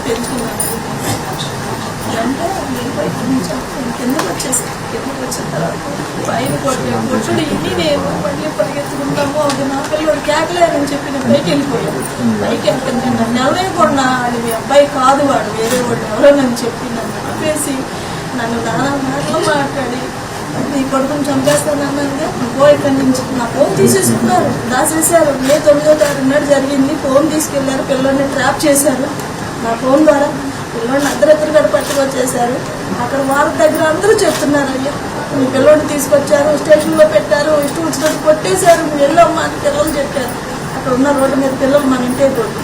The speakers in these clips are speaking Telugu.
పెంచుకున్నాను. అంటే నేను బయట నుంచి కిందకు వచ్చేసాను. కిందకు వచ్చిన తర్వాత పైన కొట్టుడు ఇన్ని నేను మళ్ళీ పరిగెత్తుకుంటాము అది నా పిల్లలు కేకలేదని చెప్పి నేను పైకి వెళ్ళిపోయాను. పైకి వెళ్తుంటే నన్ను ఎవరైనా అది మీ అబ్బాయి కాదు వాడు వేరే వాడు ఎవరో నన్ను చెప్పి నన్ను ఆపేసి నన్ను నానా మాటలు మాట్లాడి నీ కొడుకుని చంపేస్తానన్నది పో ఇక్కడి నుంచి. నా ఫోన్ తీసేసుకున్నారు, దాచేశారు. మే 9వ తారీఖు నాడు జరిగింది. ఫోన్ తీసుకెళ్లారు, పిల్లల్ని ట్రాప్ చేశారు. నా ఫోన్ ద్వారా పిల్లల్ని అర్ధరాత్రి కూడా పట్టుకొచ్చేశారు. అక్కడ వారి దగ్గర అందరూ చెప్తున్నారు, అయ్యా మీ పిల్లల్ని తీసుకొచ్చారు, స్టేషన్లో పెట్టారు, ఇష్టం వచ్చినట్టు కొట్టేశారు, నువ్వు వెళ్ళమ్మా అని పిల్లలు చెప్పారు. అక్కడ ఉన్న రోడ్డు మీద పిల్లలు మన ఇంటే రోడ్డు.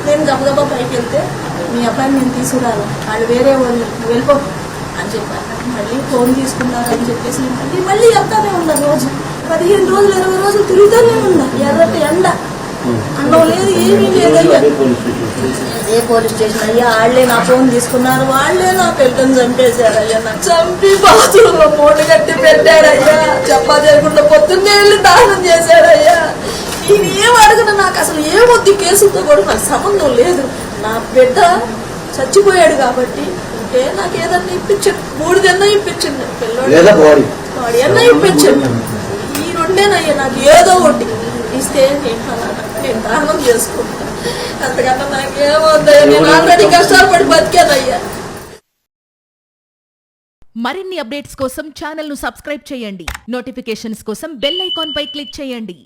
నేను గబగబా పైకి వెళ్తే మీ అబ్బాయిని నేను తీసుకురాను, వాళ్ళు వేరే వాళ్ళు వెళ్ళిపో అని చెప్పాను. మళ్ళీ ఫోన్ తీసుకున్నారు అని చెప్పేసి మళ్ళీ వెళ్తానే ఉన్నా. రోజు 15 రోజులు 20 రోజులు తిరుగుతూనే ఉన్నా. ఎర్రటి ఎండ, అన్నం లేదు, ఏమీ లేదయ్యా. ఏ పోలీస్ స్టేషన్ అయ్యా, వాళ్ళే నా ఫోన్ తీసుకున్నారు, వాళ్ళే నా పిల్లల్ని చంపేశారయ్యా. నాకు చంపి బాత్రూంలో మూట కట్టి పెట్టాడయ్యా. చెప్పా చేయకుండా పొద్దున్నే వెళ్ళి దానం చేశాడయ్యా. నేను ఏం అడగను, నాకు అసలు ఏమొద్దు, కేసులతో కూడా నాకు సంబంధం లేదు. నా బిడ్డ చచ్చిపోయాడు కాబట్టి నాకు ఏదన్నా ఇప్పించండి, 3 ఎన్నో ఇప్పించండి, పిల్లలు వాడు ఎన్నో ఇప్పించండి. ఈ రెండేనయ్యా నాకు ఏదో ఒకటి ఇస్తే నేను దానం చేసుకుంటాను. అంతకన్నా నాకేమవుతాయో, నేను ఆల్రెడీ కష్టాలు బతికానయ్యా. మరిన్ని అప్డేట్స్ కోసం ఛానల్ ను సబ్స్క్రైబ్ చేయండి. నోటిఫికేషన్స్ కోసం బెల్ ఐకాన్ పై క్లిక్ చేయండి.